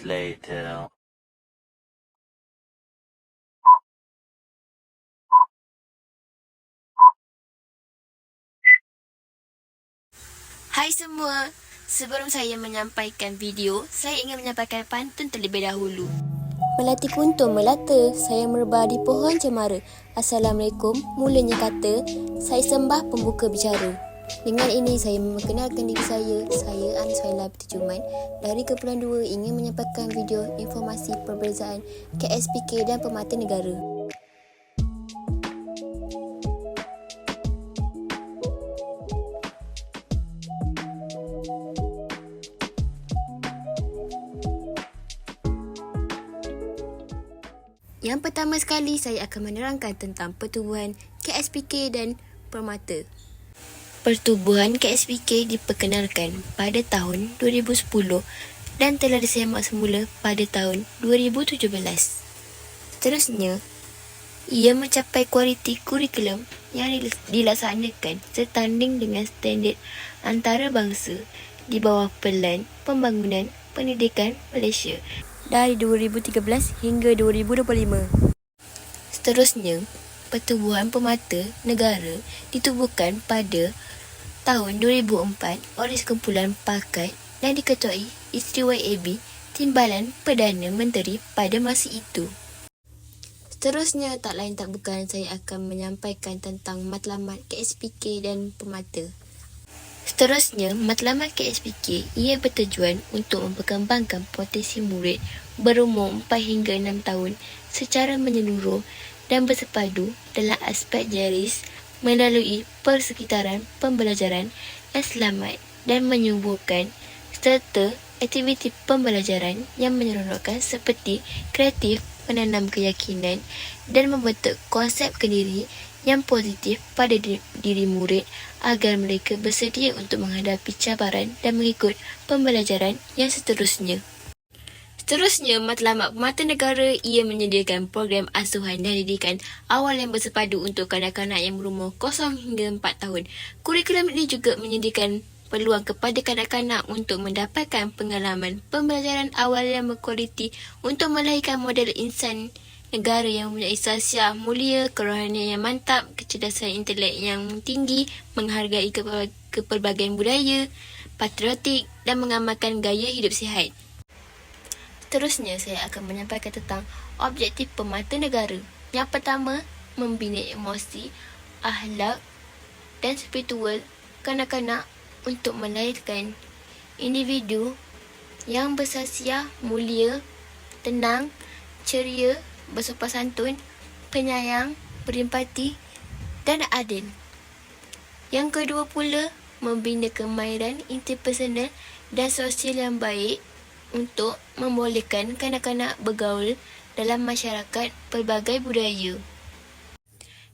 later. Hai semua, sebelum saya menyampaikan video, saya ingin menyampaikan pantun terlebih dahulu. Melati kuntum melata, saya merebah di pohon cemara. Assalamualaikum, mulanya kata, saya sembah pembuka bicara. Dengan ini saya memperkenalkan diri saya Aniswaila Berterjuman dari Kepulauan 2 ingin menyampaikan video informasi perbezaan KSPK dan Permata Negara. Yang pertama sekali, saya akan menerangkan tentang pertubuhan KSPK dan Permata. Pertubuhan KSPK diperkenalkan pada tahun 2010 dan telah disemak semula pada tahun 2017. Seterusnya, ia mencapai kualiti kurikulum yang dilaksanakan setanding dengan standard antarabangsa di bawah Pelan Pembangunan Pendidikan Malaysia dari 2013 hingga 2025. Seterusnya, Pertubuhan Permata Negara ditubuhkan pada tahun 2004 oleh sekumpulan pakat dan diketuai Isri YAB, Timbalan Perdana Menteri pada masa itu. Seterusnya, tak lain tak bukan, saya akan menyampaikan tentang matlamat KSPK dan Permata. Seterusnya, matlamat KSPK ia bertujuan untuk memperkembangkan potensi murid berumur 4 hingga 6 tahun secara menyeluruh dan bersepadu dalam aspek jaris melalui persekitaran pembelajaran yang selamat dan menyuburkan serta aktiviti pembelajaran yang menyeronokkan seperti kreatif, menanam keyakinan dan membentuk konsep kendiri yang positif pada diri murid agar mereka bersedia untuk menghadapi cabaran dan mengikut pembelajaran yang seterusnya. Seterusnya, matlamat Permata Negara ia menyediakan program asuhan dan didikan awal yang bersepadu untuk kanak-kanak yang berumur 0 hingga 4 tahun. Kurikulum ini juga menyediakan peluang kepada kanak-kanak untuk mendapatkan pengalaman pembelajaran awal yang berkualiti untuk melahirkan model insan negara yang mempunyai sahsiah mulia, kerohanian yang mantap, kecerdasan intelek yang tinggi, menghargai kepelbagaian budaya, patriotik dan mengamalkan gaya hidup sihat. Seterusnya, saya akan menyampaikan tentang objektif Permata Negara. Yang pertama, membina emosi, akhlak dan spiritual kanak-kanak untuk melahirkan individu yang bersahsiah mulia, tenang, ceria, bersopan santun, penyayang, berempati dan adil. Yang kedua pula, membina kemahiran interpersonal dan sosial yang baik untuk membolehkan kanak-kanak bergaul dalam masyarakat pelbagai budaya.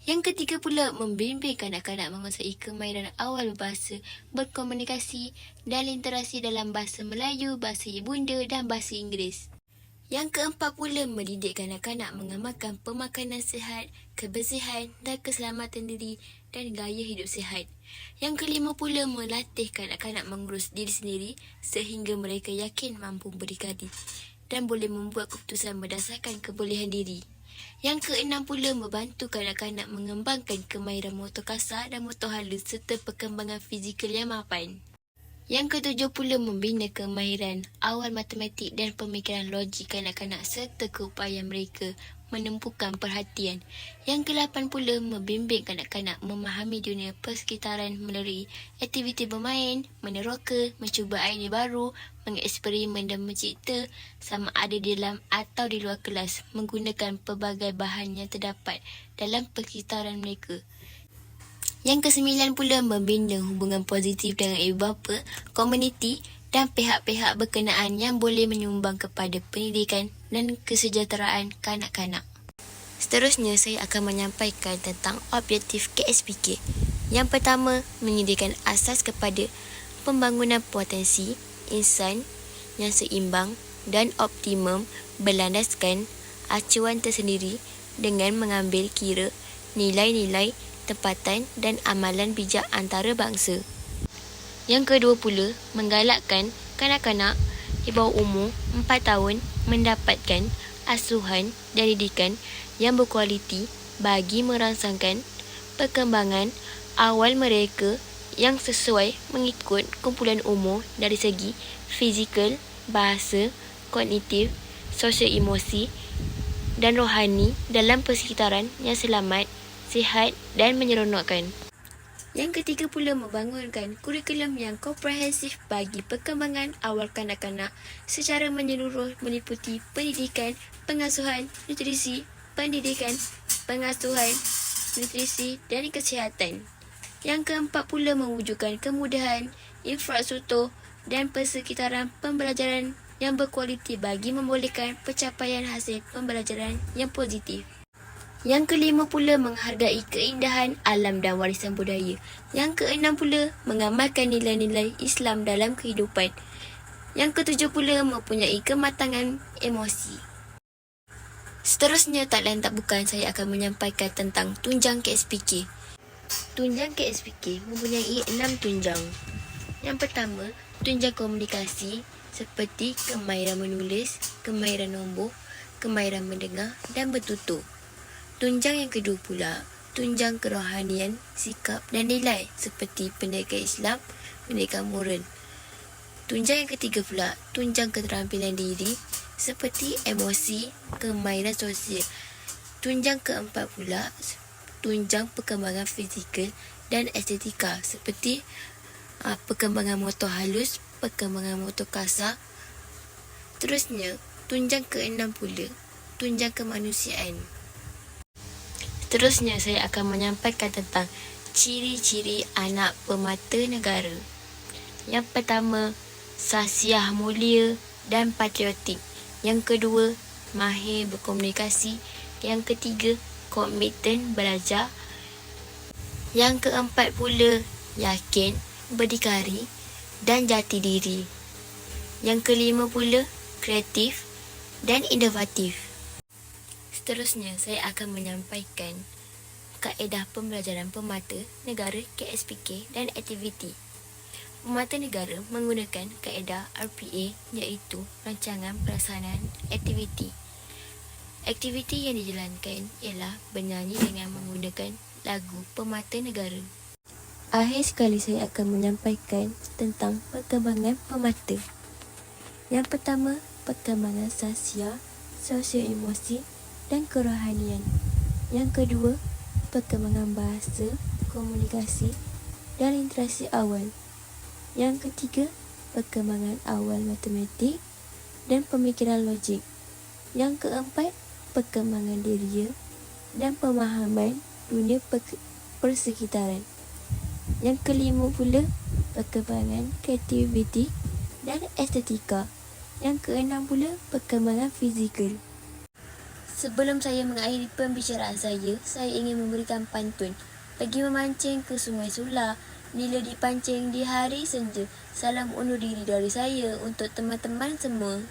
Yang ketiga pula, membimbing kanak-kanak menguasai kemahiran awal berbahasa, berkomunikasi dan literasi dalam bahasa Melayu, bahasa Ibunda dan bahasa Inggeris. Yang keempat pula, mendidik kanak-kanak mengamalkan pemakanan sihat, kebersihan dan keselamatan diri dan gaya hidup sihat. Yang kelima pula, melatih kanak-kanak mengurus diri sendiri sehingga mereka yakin mampu berdikari dan boleh membuat keputusan berdasarkan kebolehan diri. Yang keenam pula, membantu kanak-kanak mengembangkan kemahiran motor kasar dan motor halus serta perkembangan fizikal yang mapan. Yang ketujuh pula, membina kemahiran awal matematik dan pemikiran logik kanak-kanak serta keupayaan mereka menumpukan perhatian. Yang ke-8 pula, membimbing kanak-kanak memahami dunia persekitaran melalui aktiviti bermain, meneroka, mencuba idea baru, mengeksperimen dan mencipta sama ada di dalam atau di luar kelas menggunakan pelbagai bahan yang terdapat dalam persekitaran mereka. Yang ke-9 pula, membina hubungan positif dengan ibu bapa, komuniti dan pihak-pihak berkenaan yang boleh menyumbang kepada pendidikan dan kesejahteraan kanak-kanak. Seterusnya, saya akan menyampaikan tentang objektif KSPK. Yang pertama, menyediakan asas kepada pembangunan potensi insan yang seimbang dan optimum berlandaskan acuan tersendiri dengan mengambil kira nilai-nilai tempatan dan amalan bijak antarabangsa. Yang kedua pula, menggalakkan kanak-kanak di bawah umur 4 tahun mendapatkan asuhan dan didikan yang berkualiti bagi merangsangkan perkembangan awal mereka yang sesuai mengikut kumpulan umur dari segi fizikal, bahasa, kognitif, sosial emosi dan rohani dalam persekitaran yang selamat, sihat dan menyeronokkan. Yang ketiga pula, membangunkan kurikulum yang komprehensif bagi perkembangan awal kanak-kanak secara menyeluruh meliputi pendidikan, pengasuhan, nutrisi, nutrisi dan kesihatan. Yang keempat pula, mewujudkan kemudahan, infrastruktur dan persekitaran pembelajaran yang berkualiti bagi membolehkan pencapaian hasil pembelajaran yang positif. Yang kelima pula, menghargai keindahan alam dan warisan budaya. Yang keenam pula, mengamalkan nilai-nilai Islam dalam kehidupan. Yang ketujuh pula, mempunyai kematangan emosi. Seterusnya, tak lain tak bukan, saya akan menyampaikan tentang tunjang KSPK. Tunjang KSPK mempunyai 6 tunjang. Yang pertama, tunjang komunikasi seperti kemahiran menulis, kemahiran nombor, kemahiran mendengar dan bertutur. Tunjang yang kedua pula, tunjang kerohanian, sikap dan nilai seperti pendidikan Islam, pendidikan moral. Tunjang yang ketiga pula, tunjang keterampilan diri seperti emosi, kemahiran sosial. Tunjang keempat pula, tunjang perkembangan fizikal dan estetika seperti perkembangan motor halus, perkembangan motor kasar. Terusnya, tunjang keenam pula, tunjang kemanusiaan. Seterusnya, saya akan menyampaikan tentang ciri-ciri anak pemata negara. Yang pertama, sahsiah mulia dan patriotik. Yang kedua, mahir berkomunikasi. Yang ketiga, komitmen belajar. Yang keempat pula, yakin, berdikari dan jati diri. Yang kelima pula, kreatif dan inovatif. Seterusnya, saya akan menyampaikan kaedah pembelajaran pemata negara KSPK dan aktiviti. Pemata negara menggunakan kaedah RPA, iaitu Rancangan Pelaksanaan Aktiviti. Aktiviti yang dijalankan ialah bernyanyi dengan menggunakan lagu pemata negara. Akhir sekali, saya akan menyampaikan tentang perkembangan pemata. Yang pertama, perkembangan sosial, sosio-emosi dan kerohanian. Yang kedua, perkembangan bahasa, komunikasi dan literasi awal. Yang ketiga, perkembangan awal matematik dan pemikiran logik. Yang keempat, perkembangan diri dan pemahaman dunia persekitaran. Yang kelima pula, perkembangan kreativiti dan estetika. Yang keenam pula, perkembangan fizikal. Sebelum saya mengakhiri pembicaraan saya ingin memberikan pantun. Pergi memancing ke Sungai Sula, nila dipancing di hari senja. Salam undur diri dari saya untuk teman-teman semua.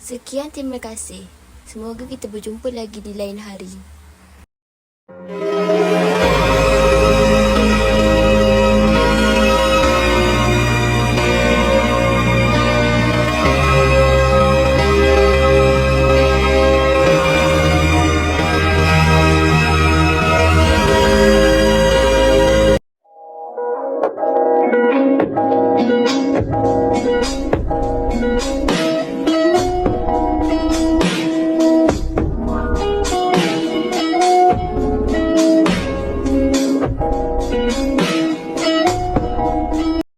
Sekian, terima kasih. Semoga kita berjumpa lagi di lain hari.